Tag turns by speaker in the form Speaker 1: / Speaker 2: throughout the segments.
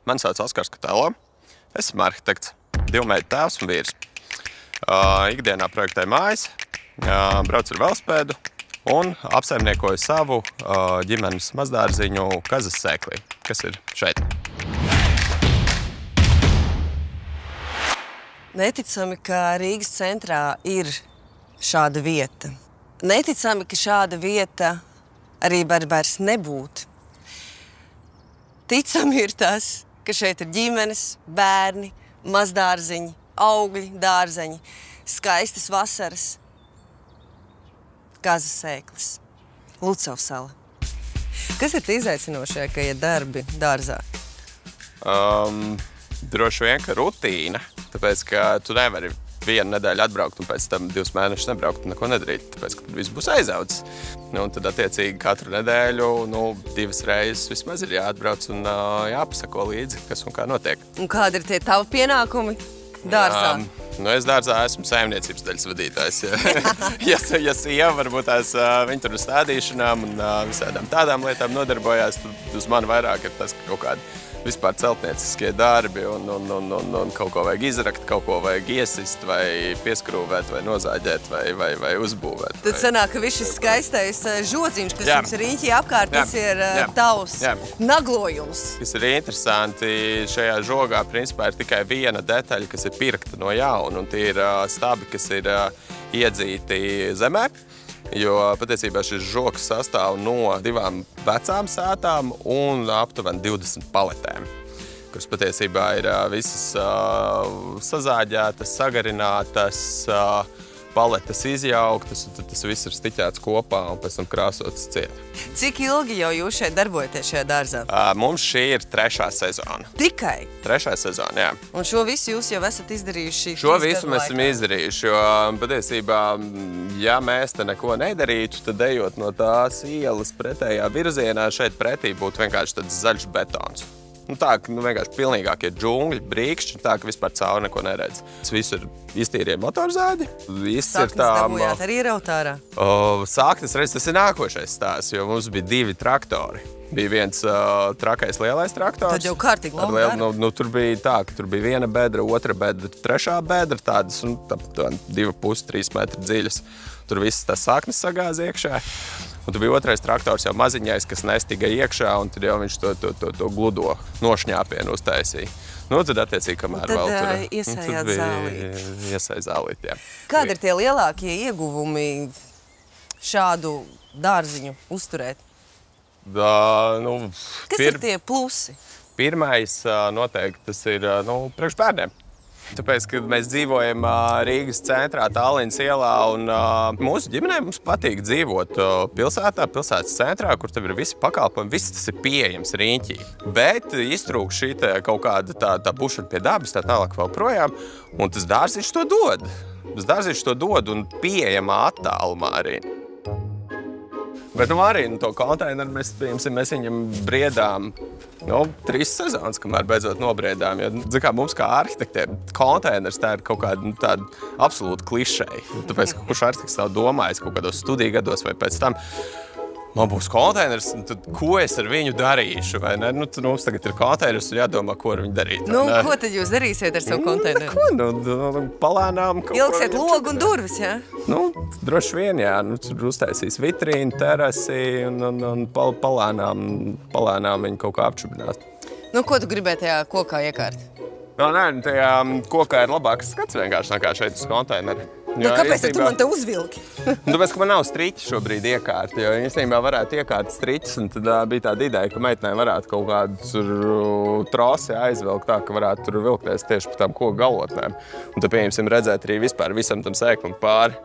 Speaker 1: Mani sauc Oskars Kutelo. Esmu arhitekts, 2 meitu tēvs un vīrs. Ikdienā projektēju mājas, braucu ar velosipēdu un apsaimniekoju savu ģimenes mazdārziņu Kazas sēklī, kas ir šeit.
Speaker 2: Neticami, ka Rīgas centrā ir šāda vieta. Neticami, ka šāda vieta arī var vairs nebūt. Ticami ir tas, ka šeit ir ģimenes, bērni, mazdārziņi, augļi, dārzeņi, skaistas vasaras, Kazas sēklis, Lucavas sala. Kas ir tie izaicinošākie darbi dārzā?
Speaker 1: Droši vien, ka rutīna, tāpēc, ka tu nevari vienu nedēļu atbraukt un pēc tam 2 mēnešus nebraukt un neko nedarīt, tāpēc, ka viss būs aizaudzis. Un tad, attiecīgi, katru nedēļu 2 reizes vismaz ir jāatbrauc un jāpasako līdzi, kas un kā notiek.
Speaker 2: Un kādi ir tie tavi pienākumi dārzā?
Speaker 1: Es dārzā esmu saimniecības daļas vadītājs. Ja sieva varbūt tās viņa tur uz stādīšanām un visādām tādām lietām nodarbojās, tad uz mani vairāk ir tas, ka kaut kādi vispār celtnieciskie darbi un kaut ko vajag izrakt, kaut ko vajag iesist vai pieskrūvēt vai nozāģēt vai uzbūvēt.
Speaker 2: Tad sanāk, ka viss šis skaistais žodziņš, kas jums ir riņķī apkārt, tas ir tavs naglojums.
Speaker 1: Kas ir interesanti, šajā žogā principā ir tikai viena detaļa, kas ir pirkta no jauna, un tie ir stabi, kas ir iedzīti zemē. Jo patiesībā šis žogs sastāv no 2 vecām sētām un aptuveni 20 paletēm, kuras patiesībā ir visas sazāģētas, sagarinātas, paletes izjauktas, un tad tas viss ir stiķēts kopā un pēc tam krāsots ciet.
Speaker 2: Cik ilgi jau jūs šeit darbojaties šajā dārzā?
Speaker 1: Mums šī ir 3. sezona.
Speaker 2: Tikai?
Speaker 1: 3. sezona, jā.
Speaker 2: Un šo visu jūs jau esat izdarījuši?
Speaker 1: Šo visu mēs esam izdarījuši, jo patiesībā, ja mēs te neko nedarītu, tad ejot no tās ielas pretējā virzienā, šeit pretī būtu vienkārši tāds zaļš betons. Tā, ka vienkārši pilnīgākie džungļi, brīkšķi, tā, ka vispār cauri neko neredz. Tas viss ir iztīrie motorzāģi.
Speaker 2: Saknes dabūjāt arī Rautārā?
Speaker 1: Saknes, redz, tas ir nākošais stāsts, jo mums bija 2 traktori. Bija viens trakais lielais traktors.
Speaker 2: Tad jau kārtīgi labi.
Speaker 1: Tur bija tā, ka tur bija 1 bedra, 2 bedra, 3 bedra, tādas 2,5–3 metri dziļas. Tur visas tās saknes sagāza iekšā. Un tur bija 2. traktors jau maziņais, kas nestiga iekšā, un tad jau viņš to gludo nošņāpienu uztaisīja. Tad, attiecīgi, kamēr vēl tur...
Speaker 2: Tad iesējāt zālīti.
Speaker 1: Iesēja zālīti, jā.
Speaker 2: Kādi ir tie lielākie ieguvumi šādu dārziņu uzturēt? Kas ir tie plusi?
Speaker 1: Pirmais noteikti tas ir priekš bērniem. Tāpēc, kad mēs dzīvojam Rīgas centrā, Tallinas ielā, un mūsu ģimenei mums patīk dzīvot pilsētā, pilsētas centrā, kur tev ir visi pakalpojumi, viss tas ir pieejams riņķī. Bet iztrūk šī kaut kāda tā bušana pie dabas, tā tālāk vēl projām, un tas dārziņš to dod. Tas dārziņš to dod un pieejamā attālumā arī. Bet arī to konteineru mēs viņam briedām 3 sezonas, kamēr beidzot nobriedām. Jo, mums kā arhitektiem konteiners tā ir kaut kāda tāda absolūta klišeja. Tāpēc, ka kurš arhitekts tā domājis kaut kādos studiju gados vai pēc tam, man būs konteiners, un tad ko es ar viņu darīšu, vai ne? Tad mums tagad ir konteiners un jādomā, ko ar viņu darīt.
Speaker 2: Ko tad jūs darīsiet ar savu konteineru?
Speaker 1: Neko, palēnām.
Speaker 2: Ilgsiet logu un durvis, jā?
Speaker 1: Droši vien, jā. Tur uztaisīs vitrīnu, terasi un palēnām viņu kaut kā apčubināt.
Speaker 2: Ko tu gribēji tajā kokā iekārt?
Speaker 1: Tajā kokā ir labāks skats vienkārši nekā šeit uz konteineru.
Speaker 2: Kāpēc tu man te uzvilki?
Speaker 1: Tāpēc, ka man nav striķi šobrīd iekārti, jo īstenībā varētu iekārt striķis, un tad bija tāda ideja, ka meitenei varētu kaut kādu trosi aizvilkt tā, ka varētu tur vilkties tieši pa tām koku galotnēm. Un tad, pieņemsim, redzēt arī vispār visam tam sēklam pāri.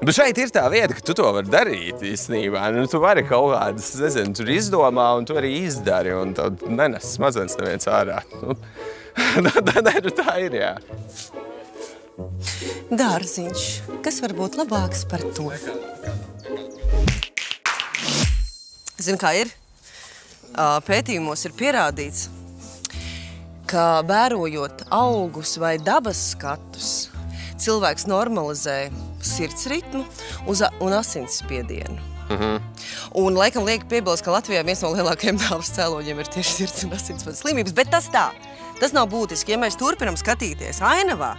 Speaker 1: Bet šeit ir tā vieta, ka tu to vari darīt īstenībā. Tu vari kaut kādas, nezinu, tur izdomā, un tu arī izdari, un tev nenes smadzenes neviens ārā. Tā ir, jā.
Speaker 2: Dārziņš. Kas var būt labāks par to? Zini, kā ir? Pētījumos ir pierādīts, ka vērojot augus vai dabas skatus, cilvēks normalizē sirdsritmu un asinsspiedienu. Un laikam liek piebilst, ka Latvijā viens no lielākajiem nāves cēloņiem ir tieši sirds un asinsvadu slimības, bet tas tā. Tas nav būtiski, ja mēs turpinam skatīties ainavā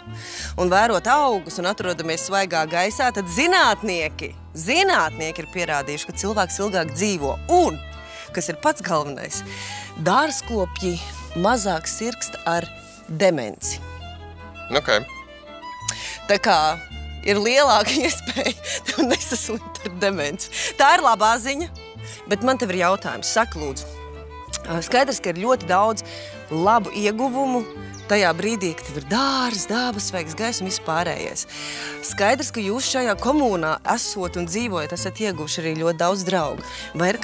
Speaker 2: un vērot augus un atrodamies svaigā gaisā, tad zinātnieki ir pierādījuši, ka cilvēks ilgāk dzīvo. Un, kas ir pats galvenais, dārzkopji mazāk sirkst ar demenci.
Speaker 1: Okay.
Speaker 2: Tā kā ir lielāka iespēja tev nesaslimt ar demenci. Tā ir labā ziņa, bet man tev ir jautājums. Saka, lūdzu, skaidrs, ka ir ļoti daudz labu ieguvumu tajā brīdī, ka tev ir dārs, dabas, svaigs gaiss un viss pārējais. Skaidrs, ka jūs šajā komunā esot un dzīvojat, esat ieguvuši arī ļoti daudz draugu. Vai ir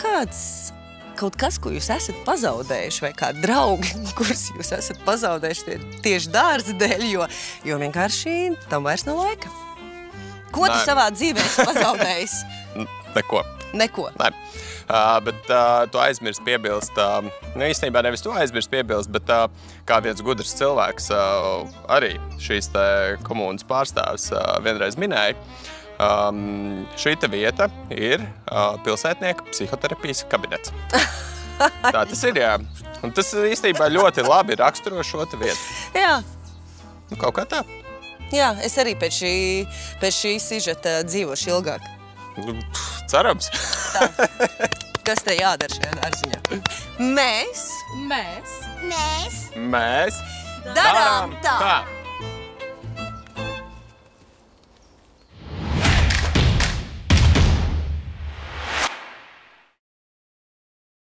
Speaker 2: kaut kas, ko jūs esat pazaudējuši, vai kādi draugi, kurus jūs esat pazaudējuši tieši dārza dēļ, jo vienkārši tam vairs nav laika? Ko tu savā dzīvē esi pazaudējis? Neko.
Speaker 1: Nē. Bet tu aizmirsti piebilst, īstenībā nevis tu aizmirsti piebilst, bet kā viens gudrs cilvēks, arī šīs te komunas pārstāvis vienreiz minēja, šīta vieta ir pilsētnieka psihoterapijas kabinets. Tā tas ir, jā. Un tas īstenībā ļoti labi raksturo šo te vietu.
Speaker 2: Jā.
Speaker 1: Kaut kā tā.
Speaker 2: Jā, es arī pēc šī sižeta dzīvošu ilgāk.
Speaker 1: Cerams.
Speaker 2: Tā. Kas te jādara šajā dārziņā? Mēs
Speaker 1: darām tā.